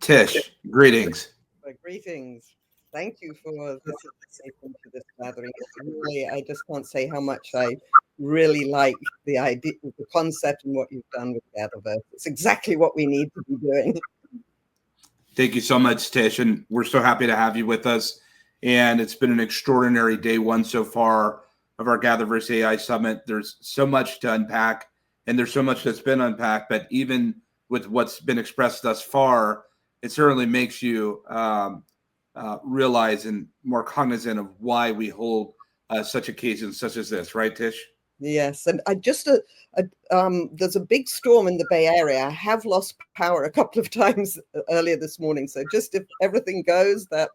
Tish, greetings. Greetings. Thank you for this invitation to this gathering. It's really, I just can't say how much I really like the idea, the concept, and what you've done with GatherVerse. It's exactly what we need to be doing. Thank you so much, Tish, and we're so happy to have you with us. And it's been an extraordinary day one so far of our GatherVerse AI Summit. There's so much to unpack, and there's so much that's been unpacked. But even with what's been expressed thus far, it certainly makes you realize and more cognizant of why we hold such occasions such as this, right, Tish? Yes, and there's a big storm in the Bay Area. I have lost power a couple of times earlier this morning. So just if everything goes, that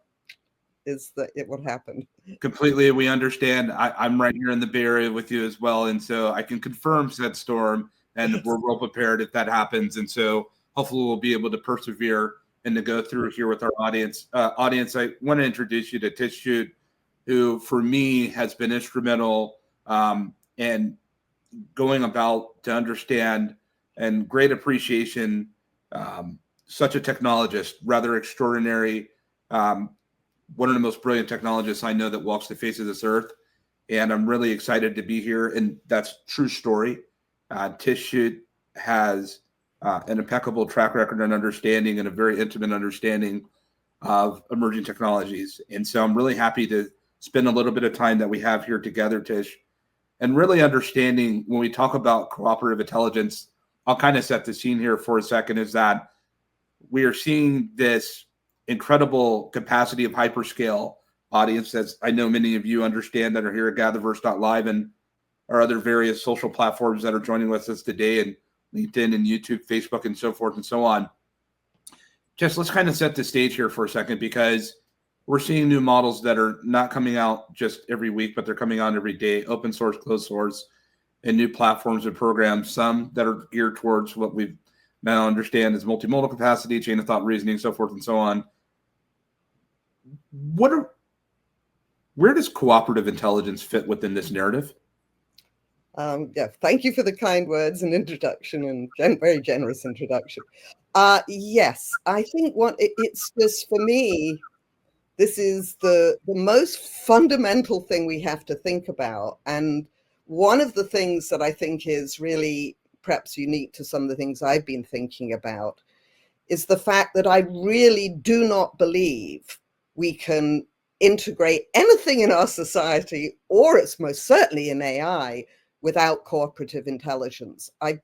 is what happened. Completely, we understand. I'm right here in the Bay Area with you as well, and so I can confirm said storm, and Yes. we're well prepared if that happens. And so hopefully we'll be able to persevere and to go through here with our audience. I want to introduce you to Tish Shute, who for me has been instrumental in going about to understand and great appreciation. Such a technologist, rather extraordinary. One of the most brilliant technologists I know that walks the face of this earth. And I'm really excited to be here. And that's true story. Tish Shute has an impeccable track record and understanding and a very intimate understanding of emerging technologies. And so I'm really happy to spend a little bit of time that we have here together, Tish, and really understanding when we talk about cooperative intelligence. I'll kind of set the scene here for a second, is that we are seeing this incredible capacity of hyperscale audience, as I know many of you understand that are here at GatherVerse.live and our other various social platforms that are joining with us today, and LinkedIn and YouTube, Facebook, and so forth and so on. Just let's kind of set the stage here for a second, because we're seeing new models that are not coming out just every week, but they're coming out every day, open source, closed source, and new platforms and programs, some that are geared towards what we now understand as multimodal capacity, chain of thought reasoning, so forth and so on. Where does cooperative intelligence fit within this narrative? Yeah, thank you for the kind words and introduction, and very generous introduction. Yes, I think it's just, for me, this is the most fundamental thing we have to think about. And one of the things that I think is really perhaps unique to some of the things I've been thinking about is the fact that I really do not believe we can integrate anything in our society, or it's most certainly in AI, without cooperative intelligence. I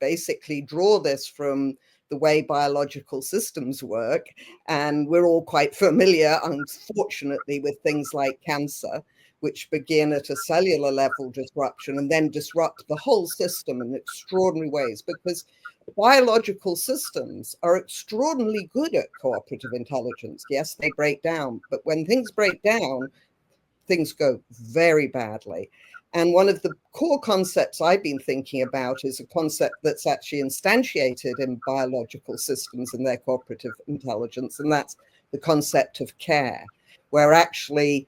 basically draw this from the way biological systems work, and we're all quite familiar, unfortunately, with things like cancer, which begin at a cellular level disruption and then disrupt the whole system in extraordinary ways, because biological systems are extraordinarily good at cooperative intelligence. Yes, they break down, but when things break down, things go very badly. And one of the core concepts I've been thinking about is a concept that's actually instantiated in biological systems and their cooperative intelligence, and that's the concept of care, where actually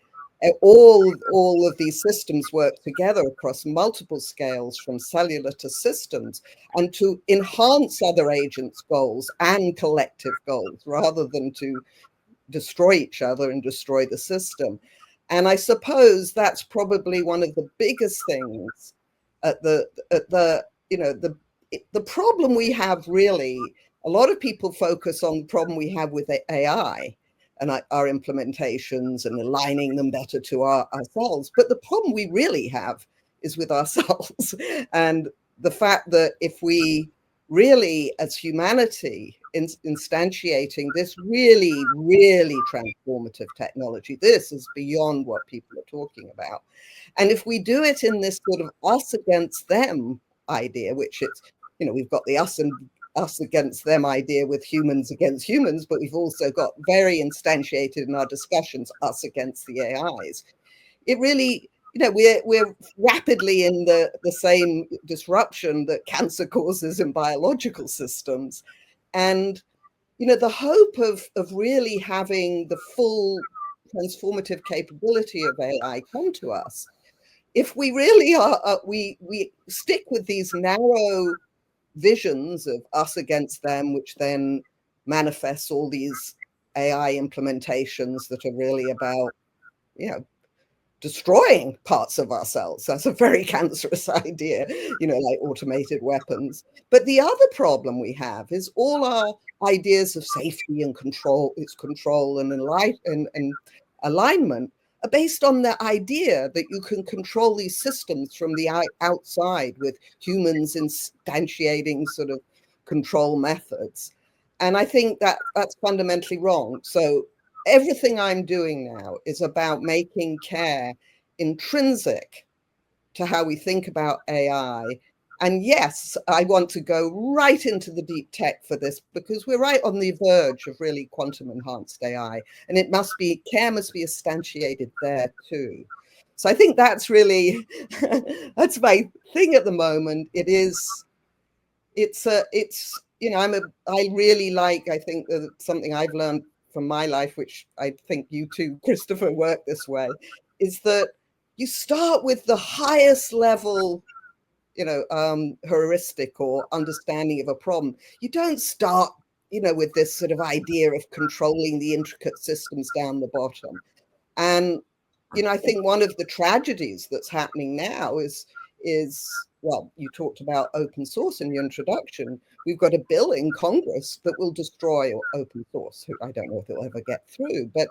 all of these systems work together across multiple scales, from cellular to systems, and to enhance other agents' goals and collective goals, rather than to destroy each other and destroy the system. And I suppose that's probably one of the biggest things at the problem we have. Really, a lot of people focus on the problem we have with AI and our implementations and aligning them better to ourselves. But the problem we really have is with ourselves. And the fact that if we really, as humanity, instantiating this really, really transformative technology, this is beyond what people are talking about. And if we do it in this sort of us against them idea, which it's, we've got the us against them idea with humans against humans, but we've also got very instantiated in our discussions us against the AIs. It really, we're rapidly in the same disruption that cancer causes in biological systems. And, the hope of really having the full transformative capability of AI come to us, if we really are, we stick with these narrow visions of us against them, which then manifests all these AI implementations that are really about, destroying parts of ourselves. That's a very cancerous idea, like automated weapons. But the other problem we have is all our ideas of safety and control, and alignment are based on the idea that you can control these systems from the outside with humans instantiating sort of control methods. And I think that that's fundamentally wrong. So everything I'm doing now is about making care intrinsic to how we think about AI. And yes, I want to go right into the deep tech for this, because we're right on the verge of really quantum enhanced AI. And care must be instantiated there too. So I think that's really, that's my thing at the moment. I really like, I think that something I've learned from my life, which I think you too, Christopher, work this way, is that you start with the highest level, heuristic or understanding of a problem. You don't start, with this sort of idea of controlling the intricate systems down the bottom. And, I think one of the tragedies that's happening now is, well, you talked about open source in your introduction. We've got a bill in Congress that will destroy open source. I don't know if it'll ever get through, but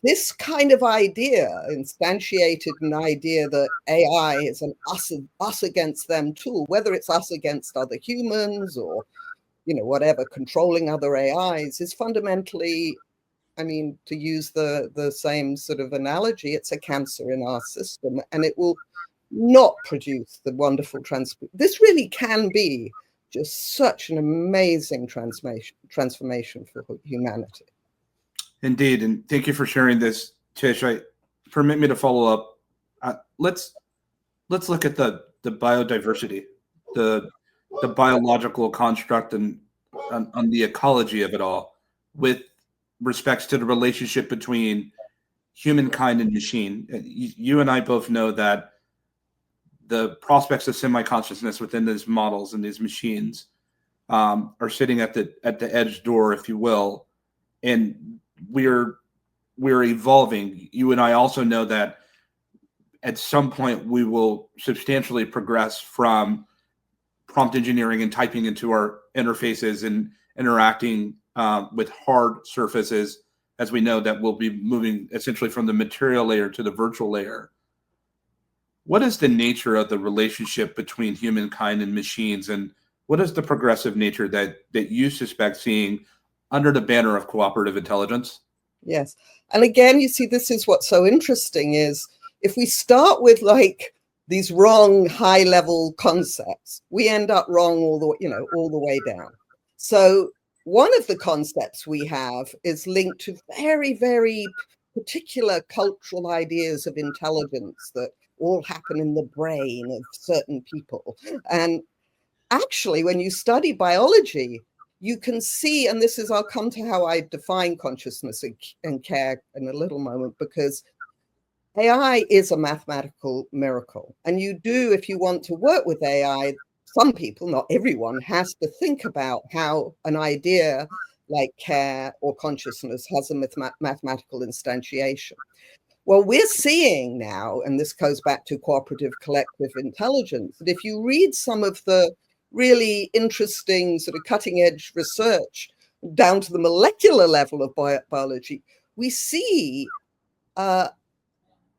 this kind of idea, instantiated an idea that AI is an us against them tool, whether it's us against other humans or, whatever, controlling other AIs, is fundamentally, to use the same sort of analogy, it's a cancer in our system, and it will not produce the wonderful this really can be just such an amazing transformation for humanity. Indeed, and thank you for sharing this, Tish. Permit me to follow up. Let's look at the biodiversity, the biological construct, and on the ecology of it all, with respects to the relationship between humankind and machine. You and I both know that the prospects of semi-consciousness within these models and these machines are sitting at the edge door, if you will, and we're evolving. You and I also know that at some point we will substantially progress from prompt engineering and typing into our interfaces and interacting with hard surfaces, as we know that we'll be moving essentially from the material layer to the virtual layer. What is the nature of the relationship between humankind and machines, and what is the progressive nature that you suspect seeing under the banner of cooperative intelligence? Yes. And again, you see, this is what's so interesting is if we start with like these wrong high level concepts, we end up wrong all the way down. So one of the concepts we have is linked to very, very particular cultural ideas of intelligence that all happen in the brain of certain people. And actually, when you study biology, you can see, and this is, I'll come to how I define consciousness and care in a little moment, because AI is a mathematical miracle. And you do, if you want to work with AI, some people, not everyone, has to think about how an idea like care or consciousness has a mathematical instantiation. Well, we're seeing now, and this goes back to cooperative collective intelligence, that if you read some of the really interesting sort of cutting edge research down to the molecular level of biology, we see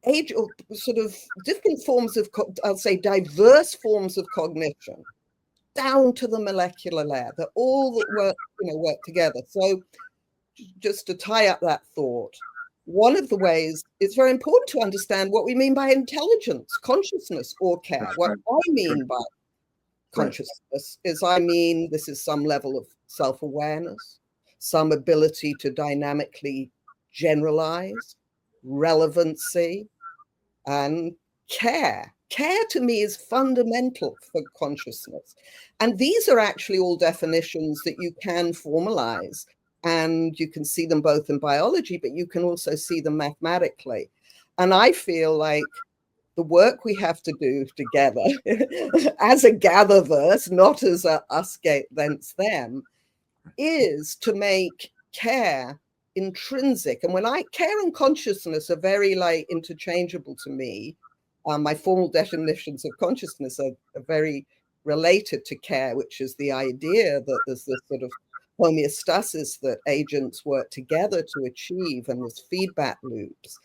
age or sort of different forms of, I'll say, diverse forms of cognition down to the molecular layer that all work together. So just to tie up that thought, one of the ways it's very important to understand what we mean by intelligence, consciousness, or care. What I mean by consciousness is, this is some level of self-awareness, some ability to dynamically generalize, relevancy, and care. Care to me is fundamental for consciousness. And these are actually all definitions that you can formalize, and you can see them both in biology, but you can also see them mathematically. And I feel like the work we have to do together as a GatherVerse, not as a us against them, is to make care intrinsic. And care and consciousness are very like interchangeable to me. My formal definitions of consciousness are very related to care, which is the idea that there's this sort of homeostasis that agents work together to achieve, and there's feedback loops.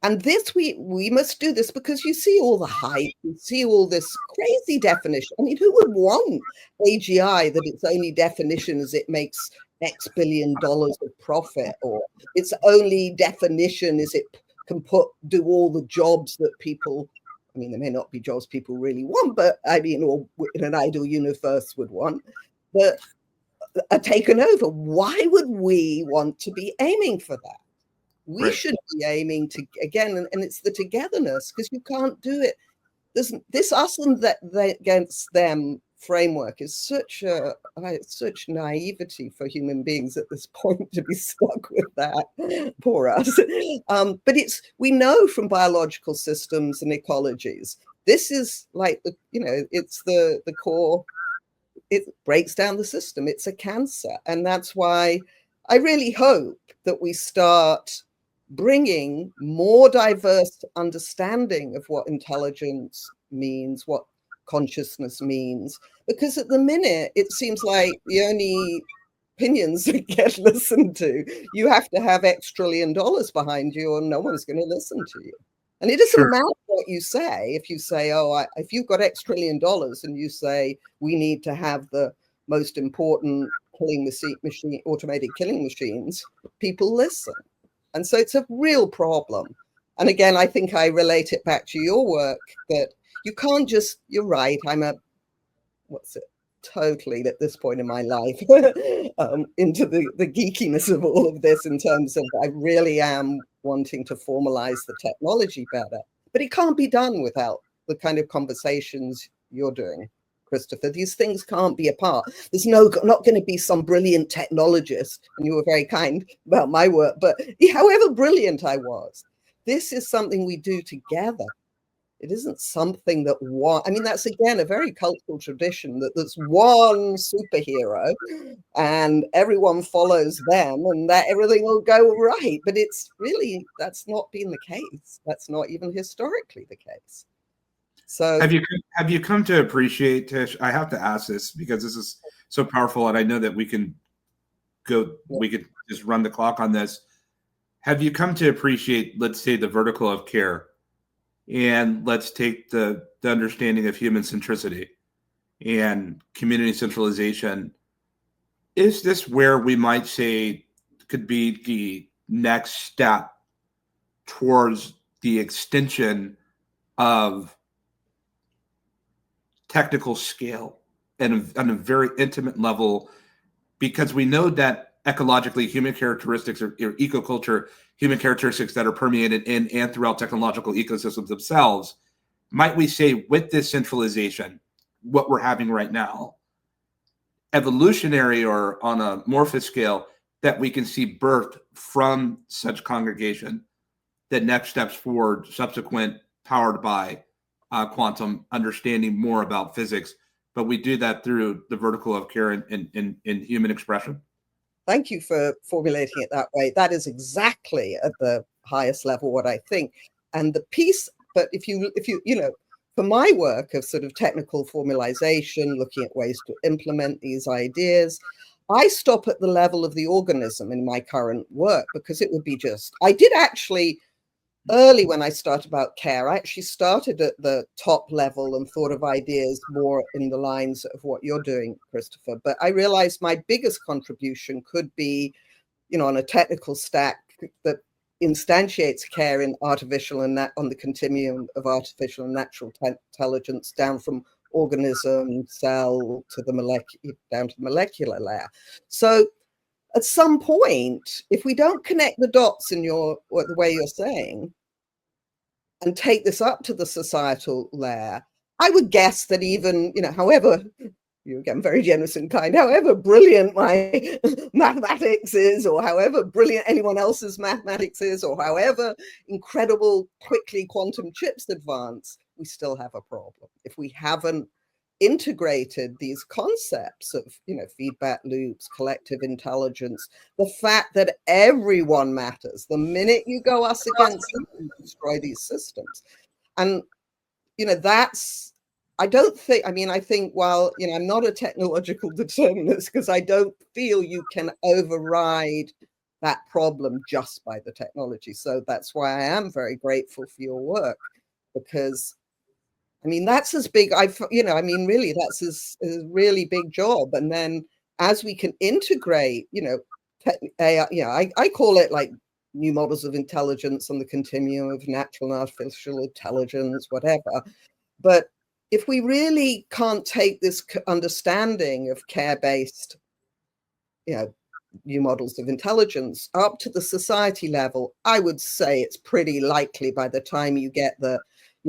And this, we must do this because you see all the hype, you see all this crazy definition. I mean, who would want AGI that its only definition is it makes X billion dollars of profit, or its only definition is it can do all the jobs that people, I mean, there may not be jobs people really want, but I mean, or in an ideal universe would want, but are taken over. Why would we want to be aiming for that? We Right. should be aiming to, again, and it's the togetherness, because you can't do it. This us and that against them framework is such naivety for human beings at this point to be stuck with that. Poor us. But we know from biological systems and ecologies, this is like it's the core. It breaks down the system. It's a cancer, and that's why I really hope that we start bringing more diverse understanding of what intelligence means, what consciousness means, because at the minute it seems like the only opinions that get listened to, you have to have X trillion dollars behind you or no one's going to listen to you. And it doesn't matter what you say. If you say, if you've got X trillion dollars and you say we need to have the most important automated killing machines, people listen. And so it's a real problem. And again, I think I relate it back to your work that you can't just, you're right, totally at this point in my life into the geekiness of all of this in terms of I really am wanting to formalize the technology better. But it can't be done without the kind of conversations you're doing, Christopher. These things can't be apart. There's not going to be some brilliant technologist, and you were very kind about my work, but however brilliant I was, this is something we do together. It isn't something that that's again a very cultural tradition that there's one superhero and everyone follows them and that everything will go right. But that's not been the case. That's not even historically the case. So have you come to appreciate, Tish? I have to ask this because this is so powerful, and I know that we could just run the clock on this. Have you come to appreciate, let's say, the vertical of care, and let's take the understanding of human centricity and community centralization? Is this where we might say could be the next step towards the extension of technical scale and on a very intimate level? Because we know that ecologically human characteristics or ecoculture, human characteristics that are permeated in and throughout technological ecosystems themselves, might we say with this centralization, what we're having right now, evolutionary or on a morphous scale, that we can see birthed from such congregation, the next steps forward, subsequent powered by quantum, understanding more about physics, but we do that through the vertical of care in human expression. Thank you for formulating it that way. That is exactly at the highest level what I think. And the piece, but if you for my work of sort of technical formalization, looking at ways to implement these ideas, I stop at the level of the organism in my current work because it would be I did actually early when I started about care, I actually started at the top level and thought of ideas more in the lines of what you're doing, Christopher. But I realized my biggest contribution could be, on a technical stack that instantiates care in artificial and on the continuum of artificial and natural intelligence down from organism, cell to down to the molecular layer. So at some point, if we don't connect the dots in the way you're saying, and take this up to the societal layer, I would guess that even, however, you again very generous and kind, however brilliant my mathematics is, or however brilliant anyone else's mathematics is, or however incredible quickly quantum chips advance, we still have a problem if we haven't integrated these concepts of, feedback loops, collective intelligence, the fact that everyone matters. The minute you go us against them, you destroy these systems. And, that's, I think while, I'm not a technological determinist, because I don't feel you can override that problem just by the technology. So that's why I am very grateful for your work, because that's as big, really, that's a really big job. And then as we can integrate, AI, I call it like new models of intelligence on the continuum of natural and artificial intelligence, whatever. But if we really can't take this understanding of care-based, new models of intelligence up to the society level, I would say it's pretty likely by the time you get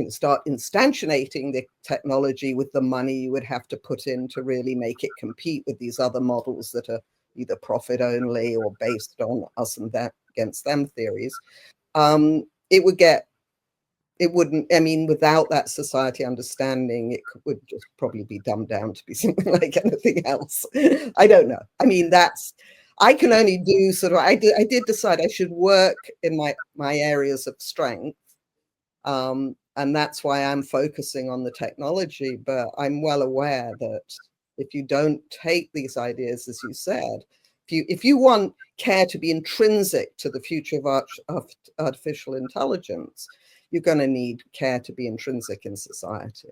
start instantiating the technology with the money you would have to put in to really make it compete with these other models that are either profit only or based on us and that against them theories, without that society understanding, it would just probably be dumbed down to be something like anything else. I don't know. I can only do I did decide I should work in my areas of strength. And that's why I'm focusing on the technology. But I'm well aware that if you don't take these ideas, as you said, if you want care to be intrinsic to the future of artificial intelligence, you're going to need care to be intrinsic in society.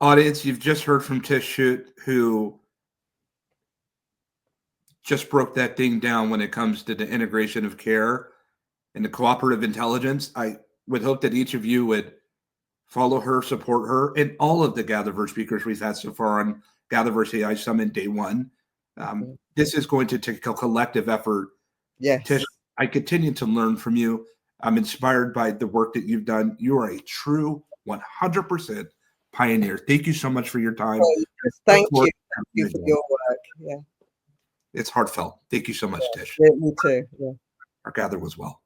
Audience, you've just heard from Tish Schutt, who just broke that thing down when it comes to the integration of care and the cooperative intelligence. I would hope that each of you would follow her, support her, and all of the GatherVerse speakers we've had so far on GatherVerse AI Summit Day 1. This is going to take a collective effort. Yes. Tish, I continue to learn from you. I'm inspired by the work that you've done. You are a true 100% pioneer. Thank you so much for your time. Thank you. Thank you for your work. Yeah. It's heartfelt. Thank you so much, Tish. Yeah, me too. Yeah. Our gather was well.